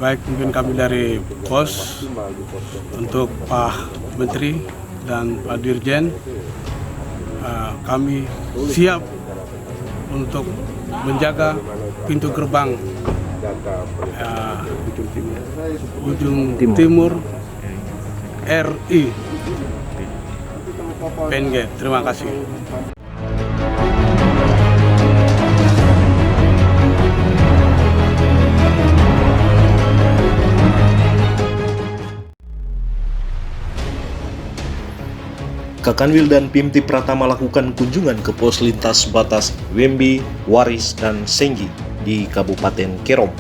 baik mungkin kami dari pos untuk Pak Menteri dan Pak Dirjen, kami siap untuk menjaga pintu gerbang ujung timur RI PNG. Terima kasih. Kakanwil dan Pimti Pratama lakukan kunjungan ke pos lintas batas Wembi, Waris, dan Senggi di Kabupaten Kerom.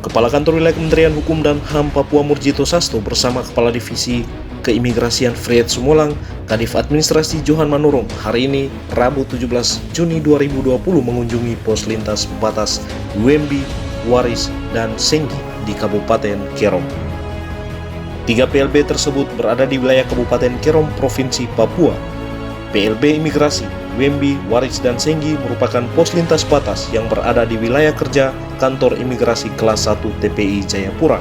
Kepala Kantor Wilayah Kementerian Hukum dan HAM Papua Murjito Sasto bersama Kepala Divisi Keimigrasian Fried Sumolang, Kadif Administrasi Johan Manurung hari ini, Rabu 17 Juni 2020 mengunjungi pos lintas batas Wembi, Waris, dan Senggi di Kabupaten Kerom. 3 PLB tersebut berada di wilayah Kabupaten Kerom, Provinsi Papua. PLB Imigrasi, Wembi, Waris, dan Senggi merupakan pos lintas batas yang berada di wilayah kerja Kantor Imigrasi Kelas 1 TPI Jayapura.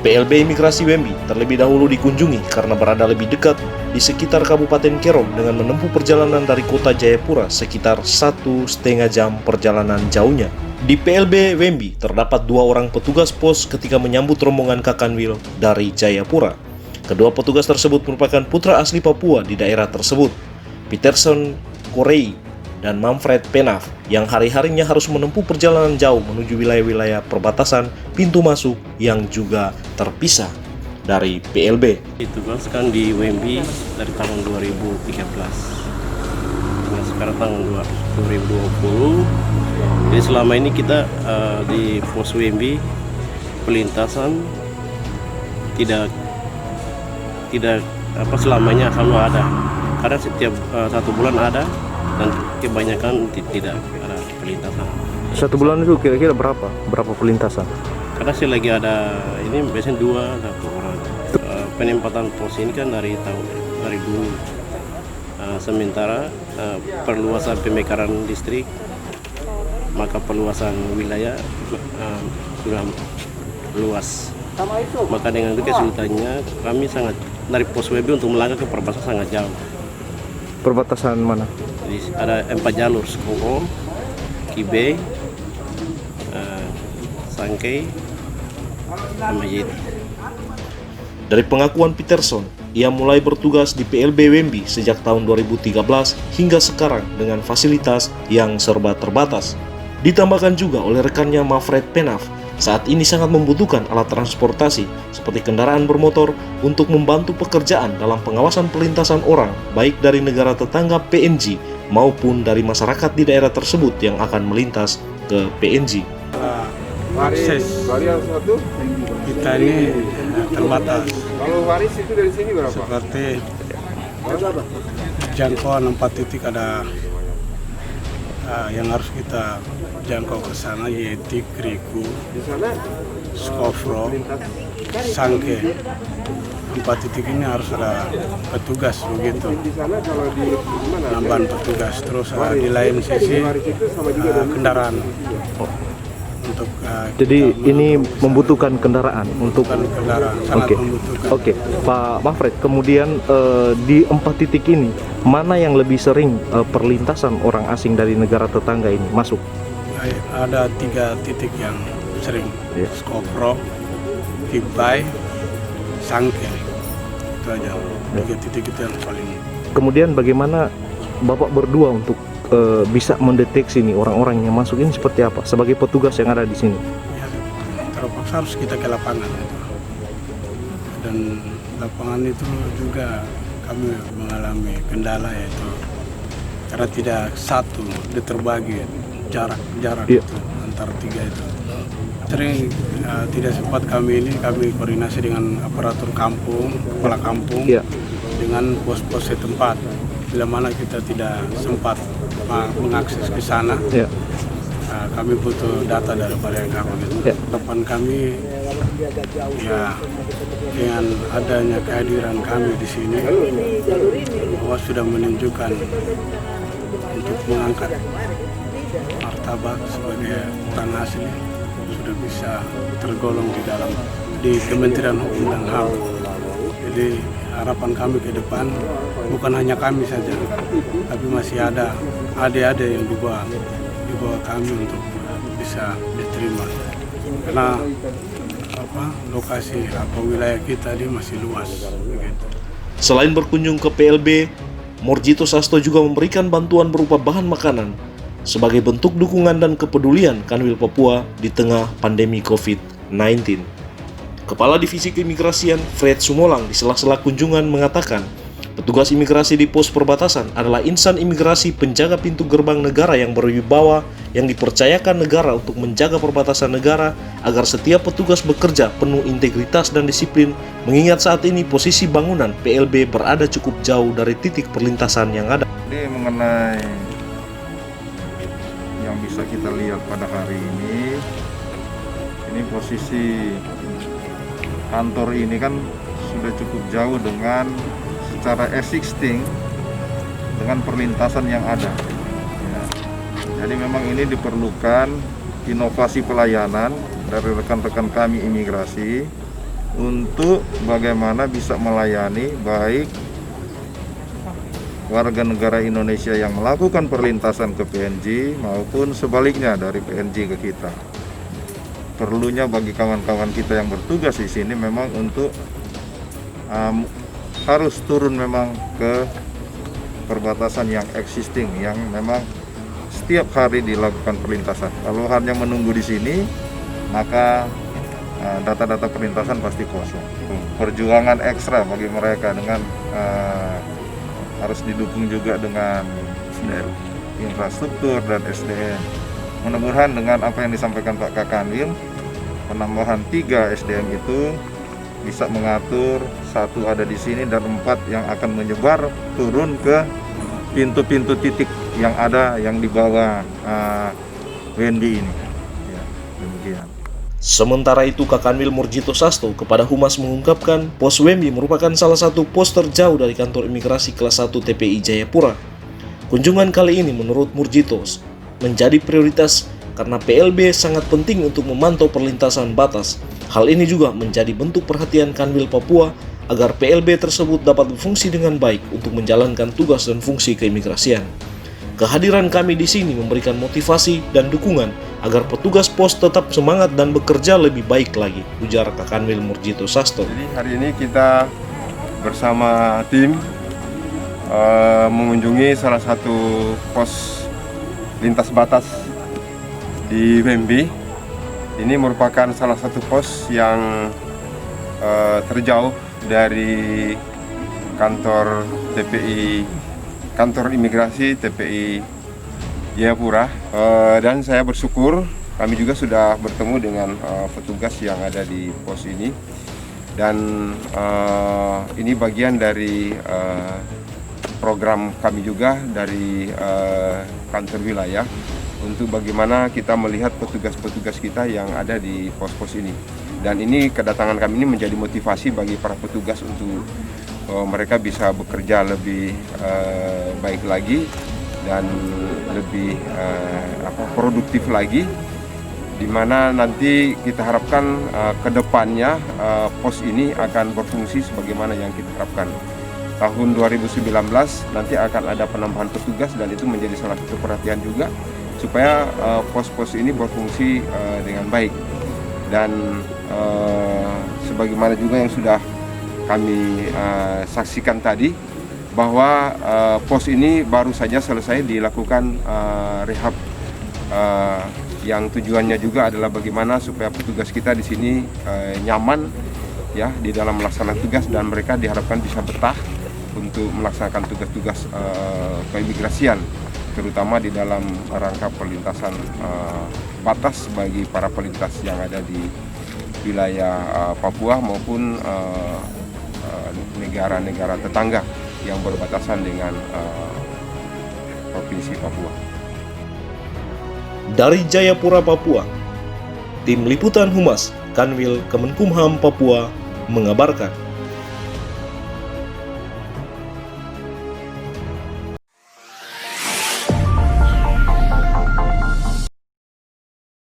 PLB Imigrasi Wembi terlebih dahulu dikunjungi karena berada lebih dekat di sekitar Kabupaten Kerom dengan menempuh perjalanan dari kota Jayapura sekitar 1,5 jam perjalanan jauhnya. Di PLB Wembi terdapat 2 orang petugas pos ketika menyambut rombongan Kakanwil dari Jayapura. Kedua petugas tersebut merupakan putra asli Papua di daerah tersebut, Peterson Korei dan Manfred Penaf, yang hari-harinya harus menempuh perjalanan jauh menuju wilayah-wilayah perbatasan pintu masuk yang juga terpisah dari PLB. Ditugaskan di Wembi dari tahun 2013. Nah, sekarang tahun 2020. Jadi selama ini kita di pos Wembi pelintasan tidak selamanya selalu ada. Karena setiap 1 bulan ada dan kebanyakan tidak ada pelintasan. 1 bulan itu kira-kira berapa pelintasan? Karena sih lagi ada ini biasanya 2 orang. Penempatan pos ini kan dari dulu. Sementara perluasan pemekaran distrik, maka perluasan wilayah sudah luas. Maka dengan itu kesulitannya kami sangat dari pos Wembi untuk melangkah ke perbatasan sangat jauh. Perbatasan mana? Jadi ada 4 jalur, Skoko, Kibe, Sangkei, sama Yeti. Dari pengakuan Peterson, ia mulai bertugas di PLB Wembi sejak tahun 2013 hingga sekarang dengan fasilitas yang serba terbatas. Ditambahkan juga oleh rekannya Manfred Penaf, saat ini sangat membutuhkan alat transportasi seperti kendaraan bermotor untuk membantu pekerjaan dalam pengawasan pelintasan orang baik dari negara tetangga PNG maupun dari masyarakat di daerah tersebut yang akan melintas ke PNG. Akses kita ini terbatas. Kalau Waris itu dari sini berapa? Seperti jangkauan 4 titik ada yang harus kita jangkau ke sana, yaitu Kriku, Skofro, Sangke. 4 titik ini harus ada petugas begitu, nambahan petugas. Terus di lain sisi kendaraan untuk jadi ini membutuhkan kendaraan untuk kendaraan sangat membutuhkan. Oke, Pak Manfred, kemudian di 4 titik ini mana yang lebih sering perlintasan orang asing dari negara tetangga ini masuk? Ada 3 titik yang sering, Skopro, Kibai, Sangke. Itu aja, 3 titik itu yang paling. Kemudian bagaimana Bapak berdua untuk bisa mendeteksi nih orang-orang yang masuk ini seperti apa sebagai petugas yang ada di sini? Ya, terpaksa harus kita ke lapangan itu. Dan lapangan itu juga kami mengalami kendala, yaitu karena tidak satu, dia terbagi jarak itu antar 3 itu. Sering tidak sempat kami koordinasi dengan aparatur kampung, kepala kampung, dengan pos-pos setempat. Bila mana kita tidak sempat mengakses ke sana, kami butuh data daripada yang kami. Harapan kami ya dengan adanya kehadiran kami di sini, bahwa sudah menunjukkan untuk mengangkat martabat sebagai orang asli sudah bisa tergolong di Kementerian Hukum dan HAM. Jadi harapan kami ke depan bukan hanya kami saja, tapi masih ada adik-adik yang di bawah kami untuk bisa diterima. Karena lokasi wilayah kita ini masih luas. Begitu. Selain berkunjung ke PLB, Morjito Sasto juga memberikan bantuan berupa bahan makanan sebagai bentuk dukungan dan kepedulian Kanwil Papua di tengah pandemi COVID-19. Kepala Divisi Keimigrasian Fred Sumolang di sela-sela kunjungan mengatakan, petugas imigrasi di pos perbatasan adalah insan imigrasi penjaga pintu gerbang negara yang berwibawa yang dipercayakan negara untuk menjaga perbatasan negara agar setiap petugas bekerja penuh integritas dan disiplin, mengingat saat ini posisi bangunan PLB berada cukup jauh dari titik perlintasan yang ada. Jadi mengenai yang bisa kita lihat pada hari ini posisi kantor ini kan sudah cukup jauh dengan secara existing dengan perlintasan yang ada. Ya. Jadi memang ini diperlukan inovasi pelayanan dari rekan-rekan kami imigrasi untuk bagaimana bisa melayani baik warga negara Indonesia yang melakukan perlintasan ke PNG maupun sebaliknya dari PNG ke kita. Perlunya bagi kawan-kawan kita yang bertugas di sini memang untuk harus turun memang ke perbatasan yang existing yang memang setiap hari dilakukan perlintasan. Kalau hanya menunggu di sini, maka data-data perlintasan pasti kosong. Perjuangan ekstra bagi mereka dengan harus didukung juga dengan infrastruktur dan SDM. Mudah-mudahan dengan apa yang disampaikan Pak Kakanwil, penambahan 3 SDM itu bisa mengatur 1 ada di sini dan 4 yang akan menyebar turun ke pintu-pintu titik yang ada yang di bawah WNB ini. Ya, demikian. Sementara itu, Kakanwil Morjito Sasto kepada Humas mengungkapkan pos WNB merupakan salah satu pos terjauh dari kantor imigrasi kelas 1 TPI Jayapura. Kunjungan kali ini menurut Morjito menjadi prioritas karena PLB sangat penting untuk memantau perlintasan batas. Hal ini juga menjadi bentuk perhatian Kanwil Papua agar PLB tersebut dapat berfungsi dengan baik untuk menjalankan tugas dan fungsi keimigrasian. Kehadiran kami di sini memberikan motivasi dan dukungan agar petugas pos tetap semangat dan bekerja lebih baik lagi, ujar Kakanwil Morjito Sasto. Jadi hari ini kita bersama tim mengunjungi salah satu pos lintas batas di Wembe. Ini merupakan salah satu pos yang terjauh dari kantor TPI, kantor imigrasi TPI Jayapura, dan saya bersyukur kami juga sudah bertemu dengan petugas yang ada di pos ini, dan ini bagian dari program kami juga dari kantor wilayah untuk bagaimana kita melihat petugas-petugas kita yang ada di pos-pos ini. Dan ini kedatangan kami ini menjadi motivasi bagi para petugas untuk mereka bisa bekerja lebih baik lagi dan lebih produktif lagi, di mana nanti kita harapkan ke depannya pos ini akan berfungsi sebagaimana yang kita harapkan. Tahun 2019 nanti akan ada penambahan petugas dan itu menjadi salah satu perhatian juga supaya pos-pos ini berfungsi dengan baik. Dan sebagaimana juga yang sudah kami saksikan tadi, bahwa pos ini baru saja selesai dilakukan rehab yang tujuannya juga adalah bagaimana supaya petugas kita di sini nyaman ya di dalam melaksanakan tugas, dan mereka diharapkan bisa betah untuk melaksanakan tugas-tugas keimigrasian, terutama di dalam rangka perlintasan batas bagi para pelintas yang ada di wilayah Papua maupun negara-negara tetangga yang berbatasan dengan Provinsi Papua. Dari Jayapura, Papua, Tim Liputan Humas Kanwil Kemenkumham Papua mengabarkan.